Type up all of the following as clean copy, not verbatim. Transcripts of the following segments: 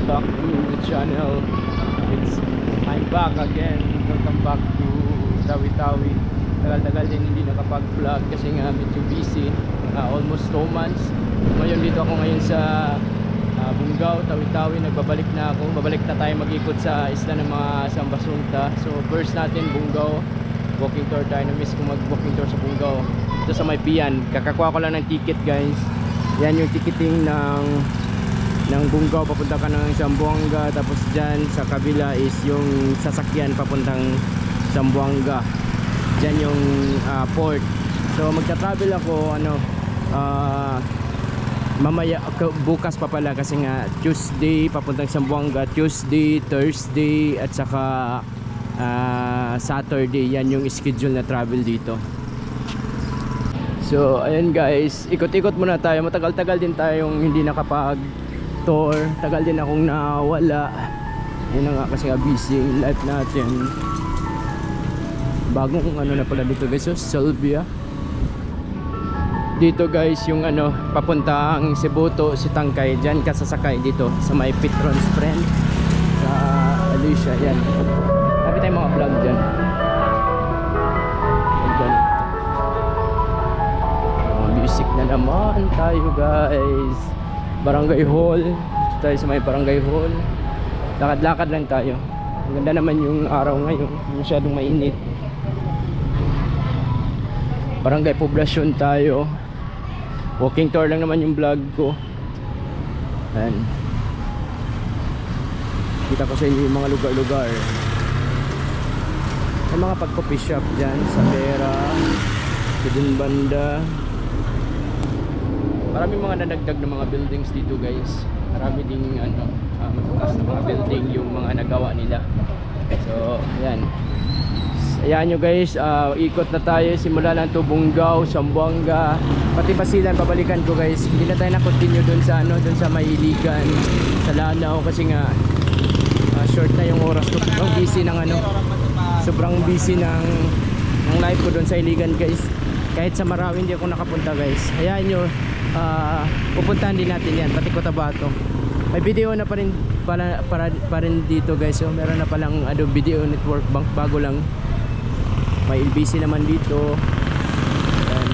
back to the channel. I'm back again. Welcome back to Tawi-Tawi. Tagal-tagal din hindi nakapag-vlog kasi nga medyo busy. Almost 2 months. Ngayon dito ako ngayon sa Bungaw, Tawi-Tawi. Nagbabalik na ako. Babalik na tayo mag-ikot sa isla ng mga Sambasunta. So first natin Bungaw. Walking tour tayo. Na-miss ko mag-walking tour sa Bungaw. Ito sa may Pian. Kakakuha ko lang ng ticket, guys. Yan yung ticketing ng Bungaw papunta ka ng Zamboanga, tapos dyan sa kabila is yung sasakyan papuntang Zamboanga. Dyan yung port. So magta-travel ako mamaya, bukas pa pala kasi nga Tuesday papuntang Zamboanga, Tuesday, Thursday at saka Saturday. Yan yung schedule na travel dito. So ayan guys, ikot-ikot muna tayo. Matagal-tagal din tayong hindi nakapag-tour. Tagal din akong nawala. Yun na nga kasi nga busy yung life natin. Bagong na pala dito guys, so Sylvia. Dito guys yung papuntang Cebuto, si Tangkay. Diyan ka sasakay dito sa may Petron's Friend sa Alicia. Yan. Sabi tayong mga vlog dyan. Music na naman tayo guys. Barangay Hall. Dito tayo sa may Barangay Hall. Lakad-lakad lang tayo. Ang ganda naman yung araw ngayon. Masyadong mainit. Barangay Poblasyon tayo. Walking tour lang naman yung vlog ko. Ayan. Kita ko sa inyo yung mga lugar-lugar. May mga pag-coffee shop dyan sa Pera, sa din banda. Maraming mga nadagdag na mga buildings dito guys. Marami ding matatas na mga building yung mga nagawa nila. So ayan. Ayan nyo guys, ikot na tayo. Simula lang to Bungaw, Zamboanga, pati Basilan babalikan ko guys. Hindi na tayo na-continue dun sa dun sa Mailigan, sa Lanao kasi nga short na yung oras ko. Sobrang busy ng sobrang busy ng life ko dun sa Iligan guys. Kahit sa Marawi hindi ako nakapunta guys. Ayan nyo, pupuntahan din natin yan, pati Cotabato. May video na pa rin dito guys. So meron na palang Video Network Bank, bago lang. May LBC naman dito. Ayan.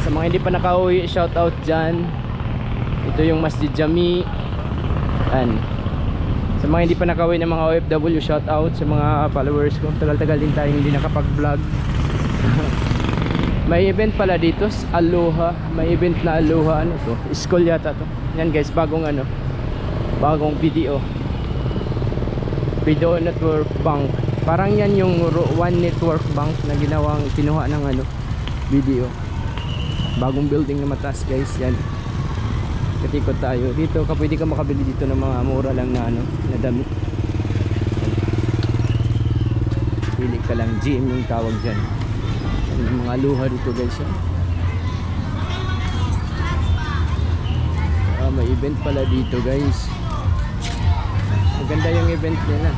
Sa mga hindi pa nakauwi, shout out dyan. Ito yung Masjid Jami. Ayan. Sa mga hindi pa nakauwi ng mga OFW, shout out sa mga followers ko. Tagal-tagal din tayo hindi nakapag-vlog. May event pala dito, Aloha. May event na Aloha. Ano to? School yata to. Yan guys, bagong bagong video Network Bank. Parang yan yung One Network Bank na kinuha ng video. Bagong building na mataas guys. Yan. Katikot tayo. Dito pwede ka makabili dito ng mga mura lang na na damit. Pili ka lang, GM yung tawag dyan. Yung mga luha dito guys. May event pala dito guys. Maganda yung event nila.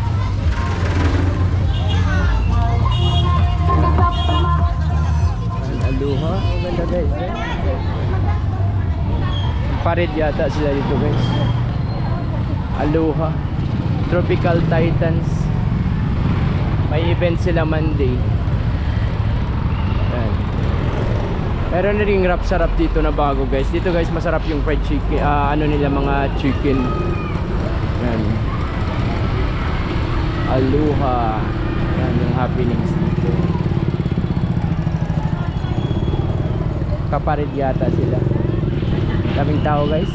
Aloha, maganda guys. Pared yata sila dito guys. Aloha Tropical Titans. May event sila Monday. Ayan. Meron na ring rap-sarap dito na bago guys. Dito guys masarap yung fried chicken, nila mga chicken. Ayan. Aloha. Ayan yung happenings dito. Kapared yata sila. Daming tao guys.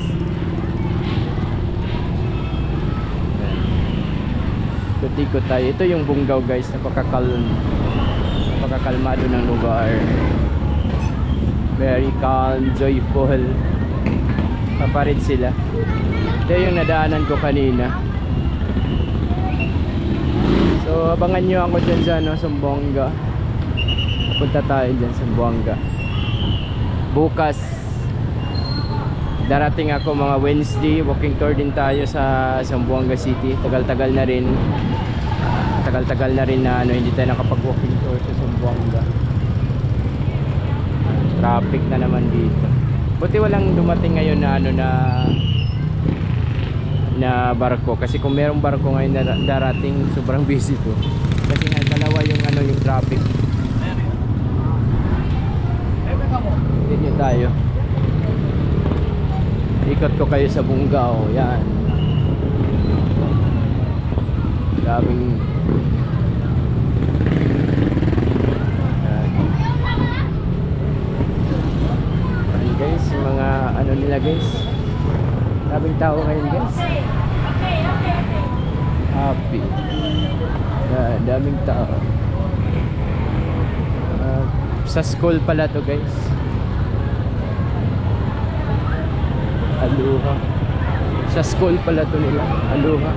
Ikot-ikot tayo. Ito yung Bungaw guys. Napakakalmado ng lugar. Very calm, joyful. Kapared sila. Ito yung nadaanan ko kanina. So abangan nyo ako dyan sa Zamboanga. Punta tayo dyan sa Zamboanga. Bukas darating ako mga Wednesday. Walking tour din tayo sa Zamboanga City. Tagal-tagal na rin na hindi tayo nakapag-walking tour sa Zamboanga. Traffic na naman dito. Buti walang dumating ngayon na na barko, kasi kung merong barko ngayon na darating, sobrang busy to kasi nga dalawa yung ano, yung traffic. Dito tayo, ikot ko kayo sa Bunggao. Yan, daming guys, mga ano nila guys, daming tao ngayon guys, happy, daming tao. Sa school pala to guys, Aloha, sa school pala to nila, Aloha.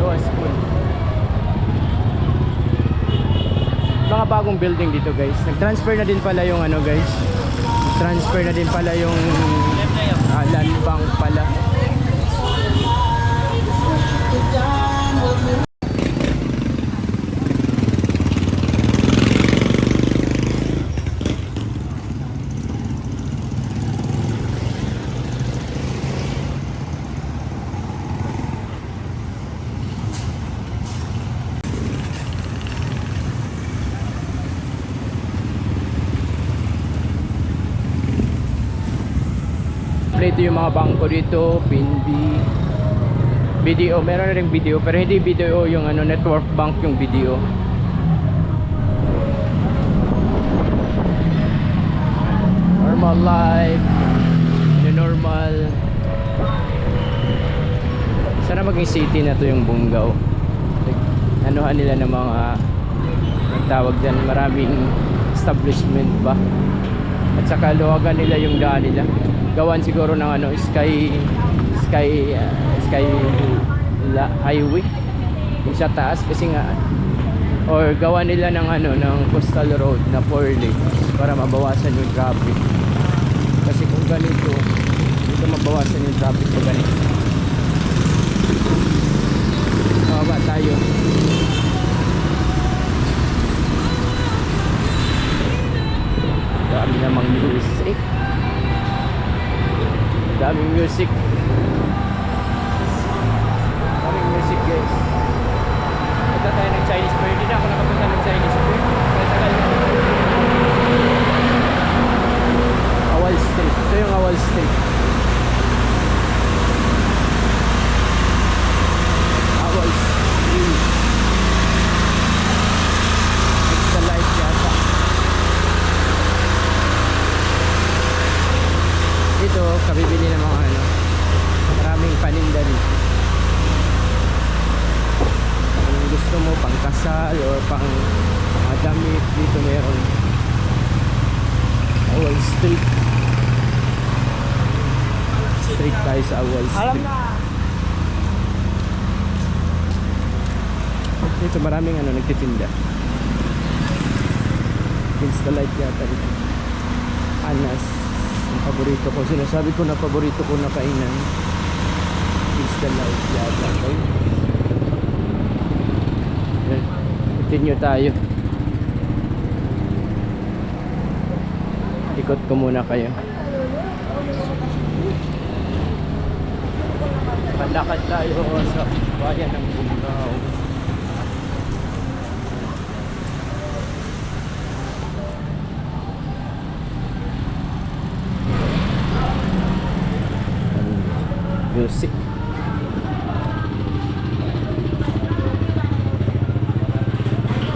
Aloha School. Mga bagong building dito guys. Nag-transfer na din pala yung ano guys, transfer na din pala yung land bank pala. Ito yung mga bangko dito, PNB, BDO, meron na rin BDO pero hindi BDO yung ano, network bank yung BDO. Normal life, the normal. Sana maging city na to yung Bunggao. Anuhan nila ng mga nagtawag dyan, maraming establishment ba, at saka luwagan nila yung daan nila. Gawan siguro ng ano, sky highway yung sa taas, kasi nga, or gawa nila ng ano, ng coastal road na 4 lanes para mabawasan yung traffic. Kasi kung ganito, dito mabawasan yung traffic kung ganito. Mababa tayo. Dami namang music, daming music, daming music guys. Punta tayo ng Chinese Fair. Hindi na ako nakapunta ng Chinese Fair kaya tagal na. Awal Street, ito yung Awal Street. Awal Street, it's the light yata. Dito kabibili ng mga ano, maraming paninda dito. Kung gusto mo pang kasal or pang damit, dito meron. Awal Street, street tayo sa Awal Street. Dito maraming ano, nagtitinda. Instalight yata dito. Anas, ang paborito ko, sinasabi ko na paborito ko na kainan. Instalight yata. Okay, continue tayo. Ikot ko muna kayo. Palakad tayo sa bayan ng Bunggao. Music.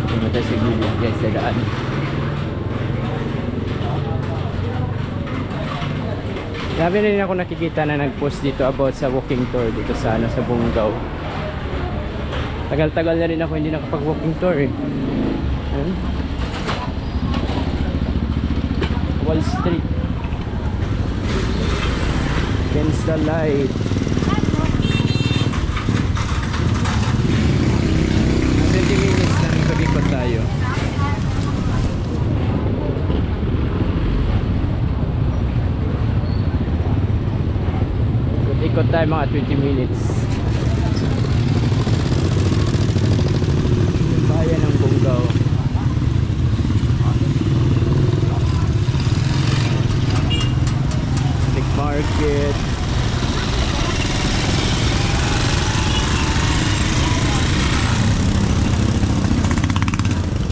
Tingnan tayo sa gilid guys, sa daan. Sabi na rin ako nakikita na nag-post dito about sa walking tour dito sa ano, sa Bunggao. Tagal-tagal na rin ako hindi nakapag-walking tour eh. Wall Street, against the light. 20 minutes na ikot-ikot tayo. Ikot tayo mga 20 minutes. Bayan ng Bunggao. market.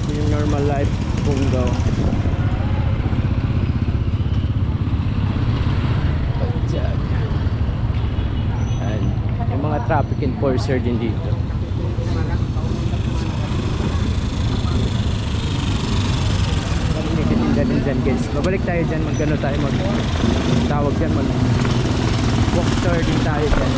Ito yung normal life Bungaw. Pagtiyag. Ayan. Yung mga traffic enforcer din dito. Nagtitinda din dyan guys. Babalik tayo dyan, magano tayo, tawag dyan, mag walk tour din tayo dyan.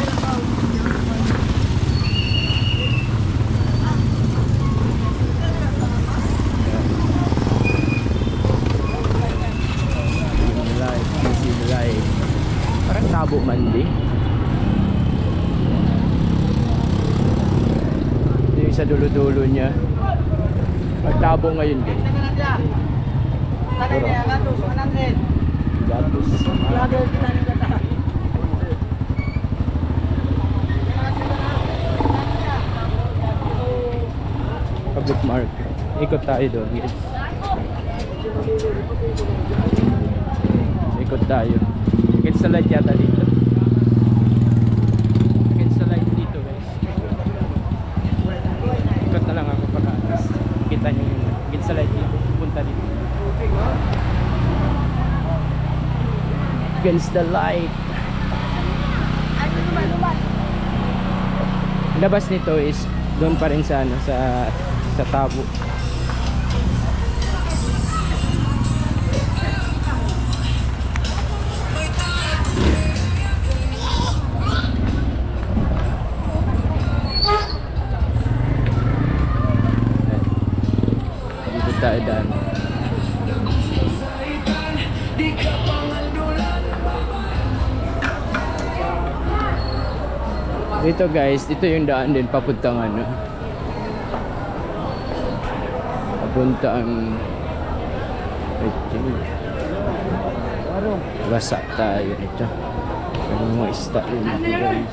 Live, busy live. Parang Tabo Mandi. Ito yung sa dulo-dulo niya. Magtabo ngayon guys. Gatos. Public market. Ikot tayo doon guys. Ikot tayo. Ikot sa light yata dito. Ikot sa light dito guys. Ikot na lang ako para kita nyo yung ikot sa light dito. Punta dito. Against the light. Labas nito is doon pa rin sa ano, sa Tabo. Dito tayo daan. Dito guys, dito yung daan din papuntang ano. Papuntang basa tayo dito. May mga isda rin dito guys.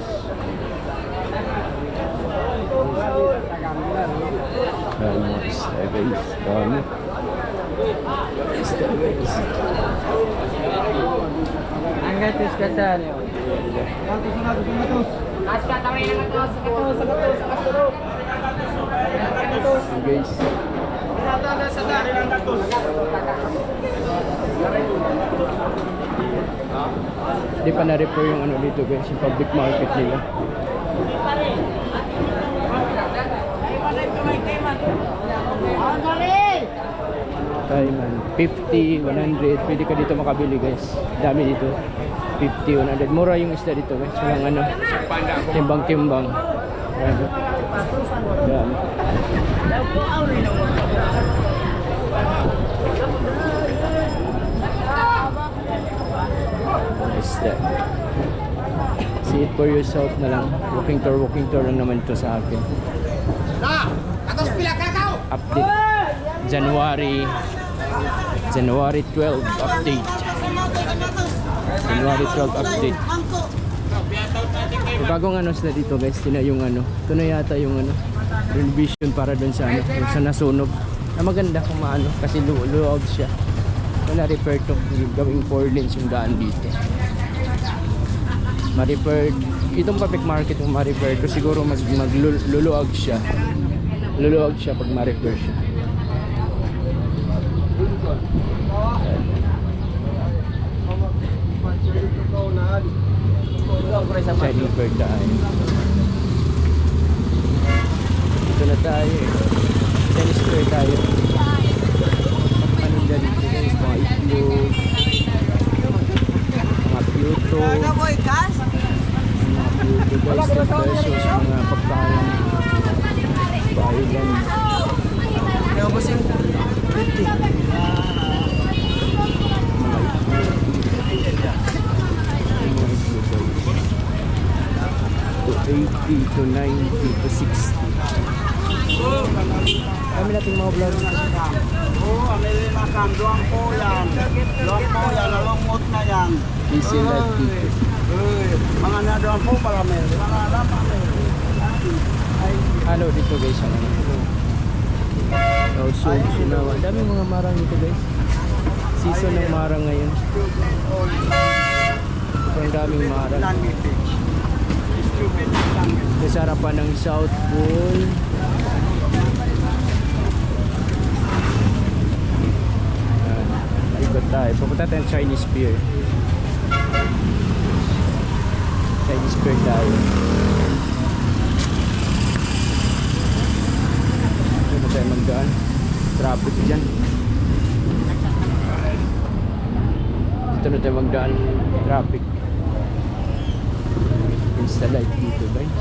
May mga isda guys. Dami. Isda guys. Ang gatos ka dyan. Guys. Di pa na-repair yung ano dito guys, yung public market nila. Taiman, 50, 100, pwede ka dito makabili guys. Dami dito. 50, 100. Mura yung isda dito guys. Walang ano, timbang-timbang. Yan. Isda. See it for yourself na lang. Walking tour lang naman ito sa akin. Update. January 12 update. January 12 update. Yung bagong ano sila dito guys, yung ano, ito na yata yung ano, renovation para dun sa ano, yung sa nasunog. Na maganda kung maano, kasi luwag siya. Wala repair to, gawing 4 lanes yung daan dito. Ma-repair, itong public market yung ma-repair to, siguro magluluwag siya. Luluwag siya pag ma-repair siya. Shining bird daan. Dito na tayo eh. Tennis square tayo. Ano dyan dito guys, mga itlog, mga piuto, mga piuto guys, 10 pesos, mga pagkain, Thailand. Kaya ba siyang 50? 80 to 90 to 60. Kami natin mga vlog. Oo, amili na kan. Luang po yan. Luang po yan. Nalungmot na yan. Easy life dito. Mga nadoan po pala may. Mga alam Ano dito guys, ano? Oh, so, sinawa. Dami mga marang dito guys. Season ng marang ngayon. Sobrang daming maral. Langiti. Stupid langiti. Sa harapan ng South Pole. Ikot tayo. Pupunta tayong Chinese Pier. Chinese Pier tayo. Dito tayo magdaan. Traffic dyan. Dito na tayo magdaan. Traffic. Insta light dito guys.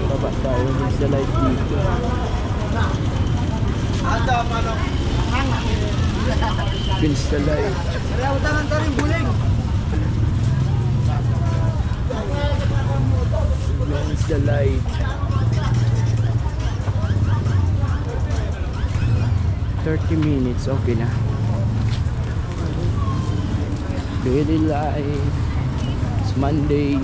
Baba tayo. Insta light dito. Insta light. Insta light. 30 minutes, okay na. Daily life. It's Monday.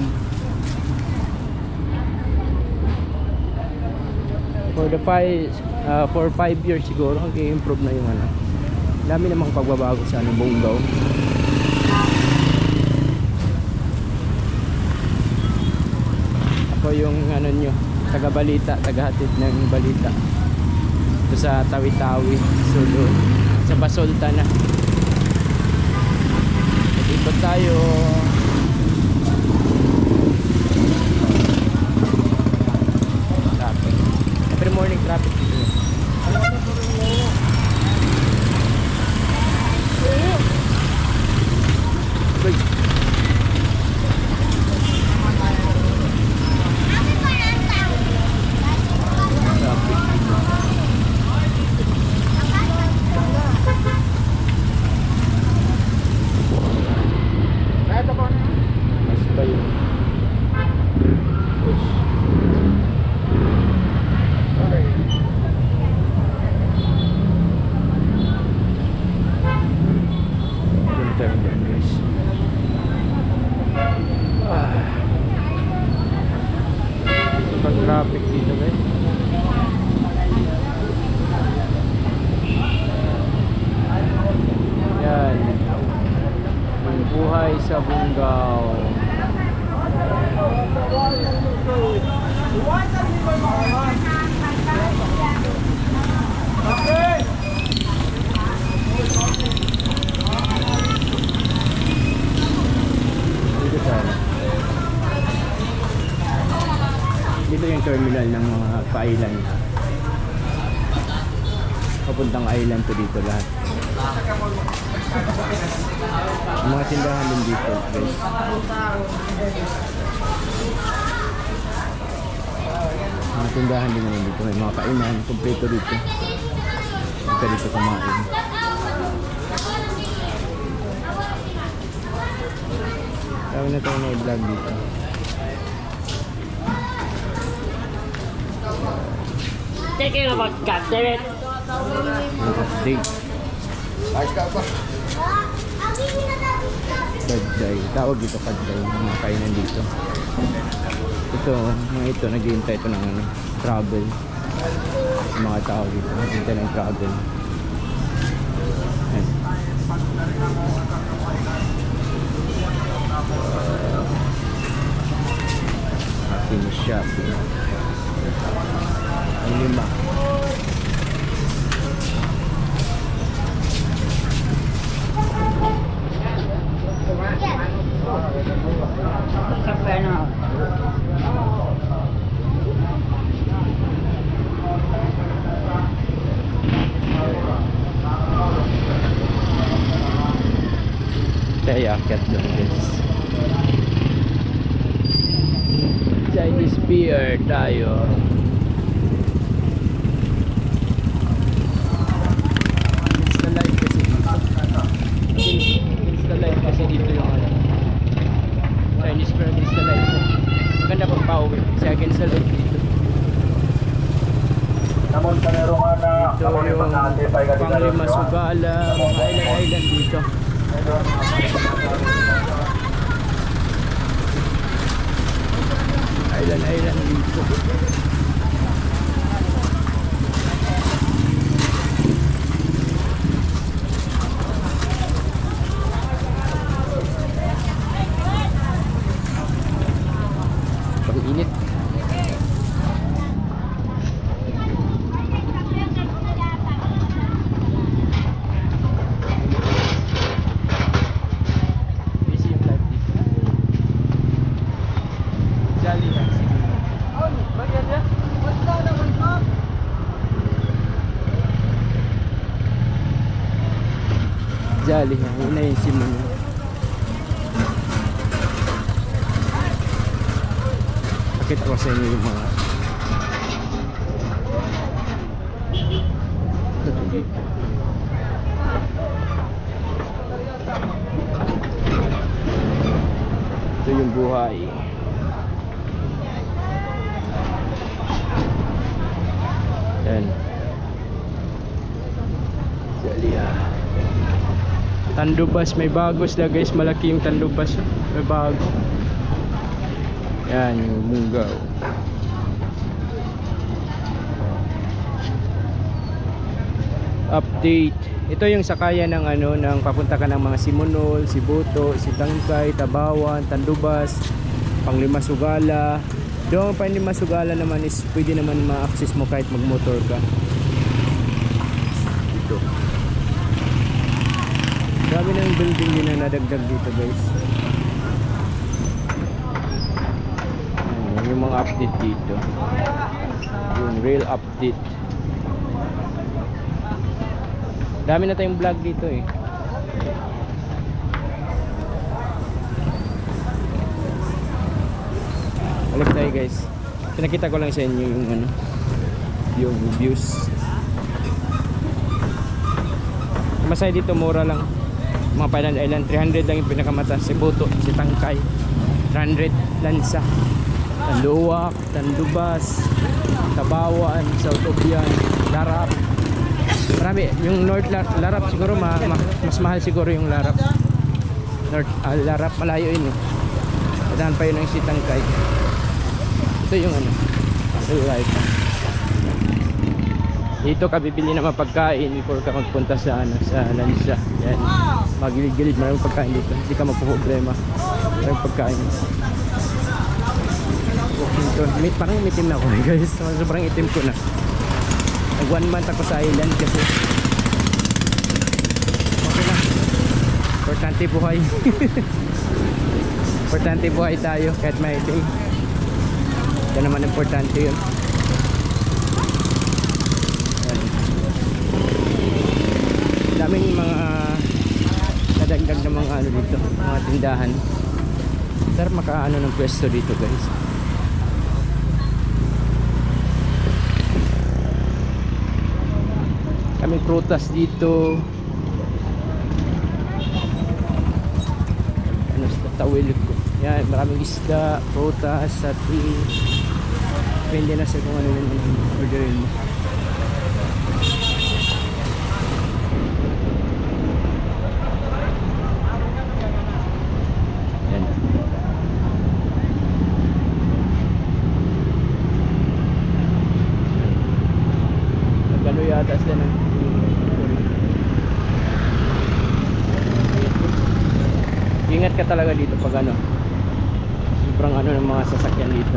For 5 years siguro, mag-i-improve na yung ano. Dami namang pagbabago sa ano, Bungaw. Ako yung ano nyo, taga-balita, taga-hatid ng balita. Ito sa Tawi-Tawi, Sulu, sa Basolta na. Ikot tayo. Traffic. Every morning traffic dito. Uy. Traffic dito. Mas pa yun. Push. Ganito yung dyan guys. Sobrang traffic dito guys. Yan. Ang buhay sa Bungaw. Dito tayo. Dito yung terminal ng mga pa-island. Papuntang island to dito lahat. Ang mga tindahan din dito guys. Mga tindahan din naman dito. May mga kainan, kompleto dito. Huwag ka dito kumain. Tawag na tayo na i-vlog dito. Take care about God damn it. Update. Kadday. Tawag dito kadday. Mga kainan dito. Ito, mga ito, naghihintay ito ng ano, travel. Mga tao dito, naghihintay ng travel. Ayan. Ating shopping. Ang lima. Sampai na. Tayo akyat doon guys. Chinese Pier tayo. Insta live kasi dito. Insta live kasi dito yung ano. Chinese Pier Insta live. Maganda pang pauwi. Kasi again sa live dito. Namun sa meron nga na Ito yung Panglima Sugala, mga island dito. Island dito. Jolly. Yun na yung simon niya. Pakita ko sa inyo yung mga ito yung buhay. Yan. Jolly. Tandubas, may bago sila guys. Malaki yung tandubas. May bago. Yan yung munggaw. Update. Ito yung sakayan ng ano, ng papunta ka ng mga Simonol, Sibuto, Sitangkay, Tabawan, Tandubas, Panglima Sugala. Doon ang Panglima Sugala naman is pwede naman ma-access mo kahit magmotor ka. Dito. Dami ng building din na nadagdag dito guys. Ayan, yung mga update dito. Yung real update. Dami na tayong vlog dito eh. Balik tayo guys. Pinakita ko lang sa inyo yung ano, yung views. Masaya dito, mura lang. Mga Painan Island, 300 lang yung pinakamataas. Sibuto, Sitangkay, 300. Lansa, Tanduak, Tandubas, Tabawan, South Obian, Larap. Marami. Yung North Larap siguro mas mahal siguro yung Larap. North Larap malayo yun eh. Padahan pa yun ang Sitangkay. Ito yung ano, real life. Dito ka bibili ng mga pagkain before ka magpunta sa ano, sa Lansa. Yan. Magilid-gilid, maraming pagkain dito. Hindi ka magpo-problema. Maraming pagkain. Parang umitim na ako guys. Sobrang itim ko na. Nag 1 month ako sa island kasi okay lang. Importante buhay. Importante buhay tayo kahit may itim. Yan naman importante yun. Yan. Daming mga nadagdag na mga ano dito, mga tindahan. Sarap makaano ng pwesto dito guys. Kaming prutas dito. Ano sa tawil ko. Yan, maraming isda, prutas, sati. Depende na sa kung ano yung orderin mo. Yan. Nagano yata sila ng ingat ka talaga dito pag ano, sobrang ano ng mga sasakyan dito,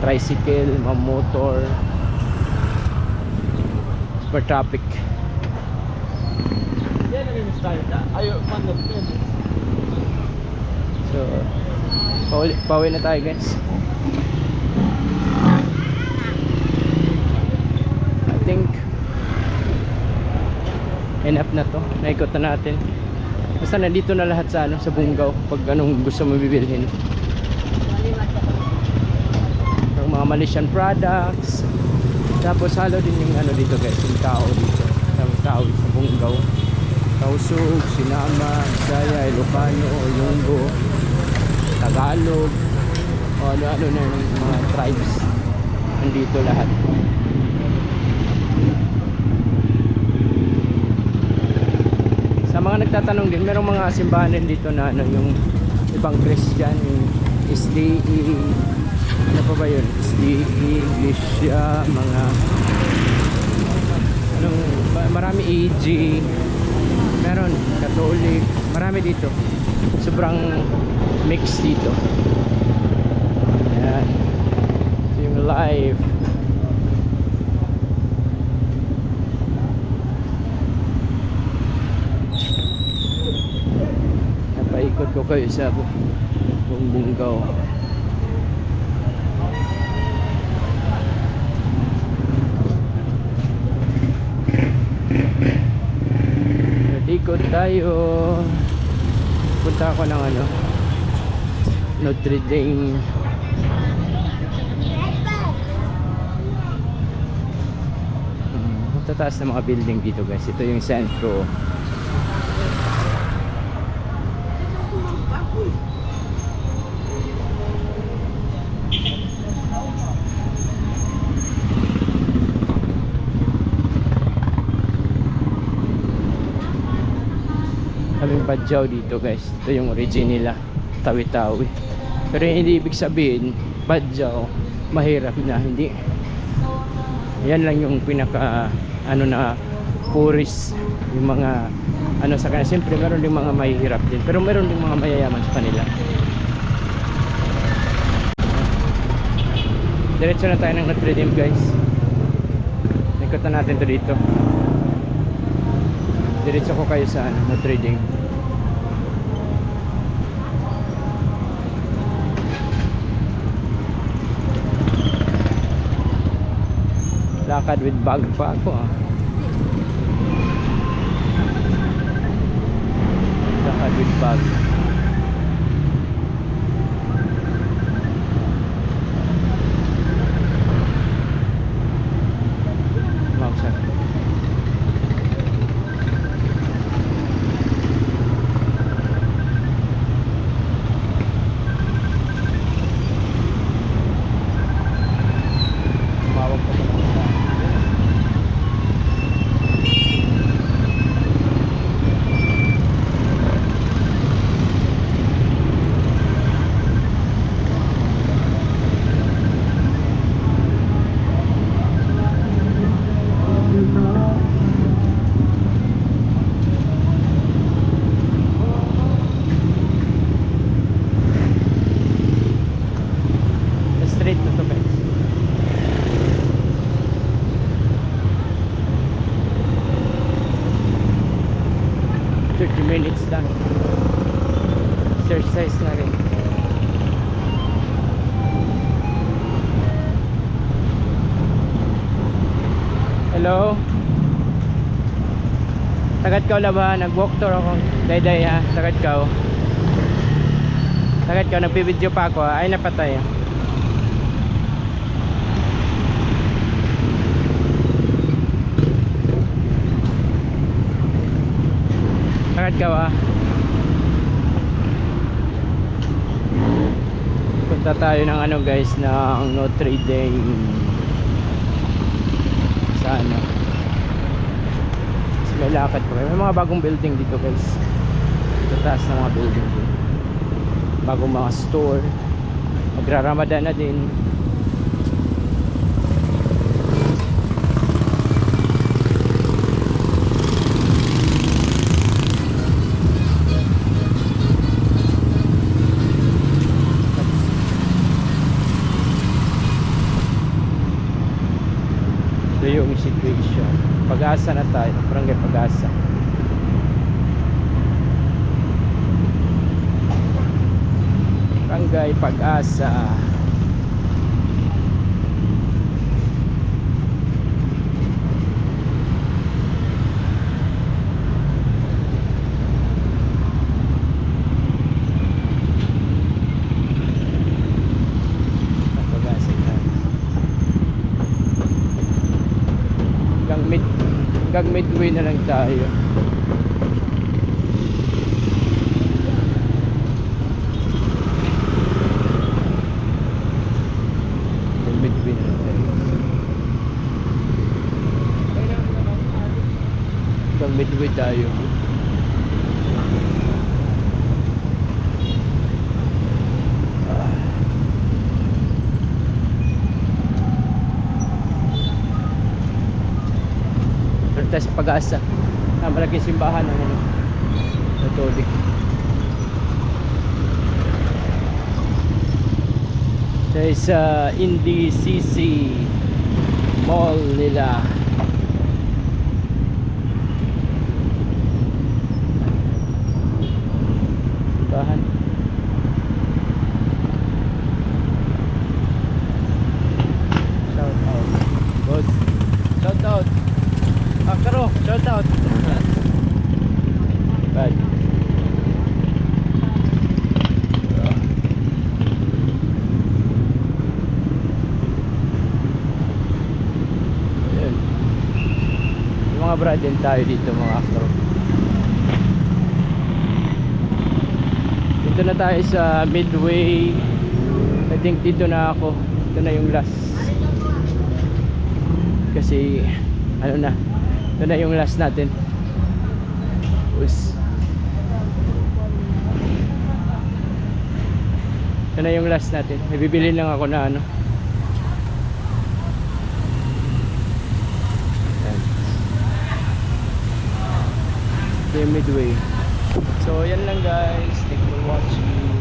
tricycle, mga motor, super traffic. So pauwi na tayo guys. I think enough na to, naikot na natin. Basta nandito na lahat sa ano, sa Bungaw pag anong gusto mo bibilhin. Ang mga Malaysian products. Tapos halo din yung ano dito guys, yung tao dito. Yung tao sa Bungaw. Tausug, Sinama, Bisaya, Ilocano, Ilonggo, Tagalog. O ano-ano na yung mga tribes. Nandito lahat. Sa mga nagtatanong din, merong mga simbahan din dito na ano, yung ibang Christian, yung SDE, ano pa ba yun? SDE, Iglesia, mga anong, marami AG, meron Catholic, marami dito. Sobrang mix dito. Ayan. Ito yung live. Napaikot ko kayo sa buong Bungaw. tayo. Punta ako ng ano, Notre Dame. Tataas na mga building dito guys. Ito yung sentro. Kaming Badyaw dito guys. Ito yung origin nila, Tawi-Tawi. Pero hindi ibig sabihin Badyaw mahirap na, hindi. Yan lang yung pinaka ano na tourist, yung mga ano sa kanila. Siyempre meron din mga mahihirap din, pero meron din mga mayayaman sa kanila. Diretso na tayo ng Notre Dame guys. Ikutan natin to dito. Diretso ko kayo sa Notre Dame. Lakad with bag pa ako Lakad with bag. Mausa. Mawag pa pala. Straight na to guys. Minutes lang. Exercise na rin. Hello? Tagat ka na ba? Nag-walk tour ako. Day ha. Tagat ka. Tagat ka. Nagpibideo pa ako. Ay napatay. Tagat ka ba? Punta tayo ng ano guys, ng Notre Dame. Sa ano? May lakad pa. May mga bagong building dito guys. Sa taas ng mga building dito. Bagong mga store. Magra-Ramadan na din. Ito yung situation. Pag-asa na tayo. Barangay Pag-asa. Barangay Pag-asa. Hanggang midway na lang tayo. Midway na lang tayo. Hanggang midway tayo. Tayo sa Pag-asa. Malaking simbahan ng ano, Catholic. Tayo sa NDCC Mall nila. Simbahan. Shout out. Boss. Shout out. Karo, shout out. Brad. Ayun. Yung mga Brad din tayo dito mga afro. Dito na tayo sa Midway. I think dito na ako. Ito na yung last. Kasi ano na, ito na yung last natin. Us. Ito na yung last natin. May bibili lang ako na ano. Ayan. Ito yung Midway. So yan lang guys. Thank you for watching.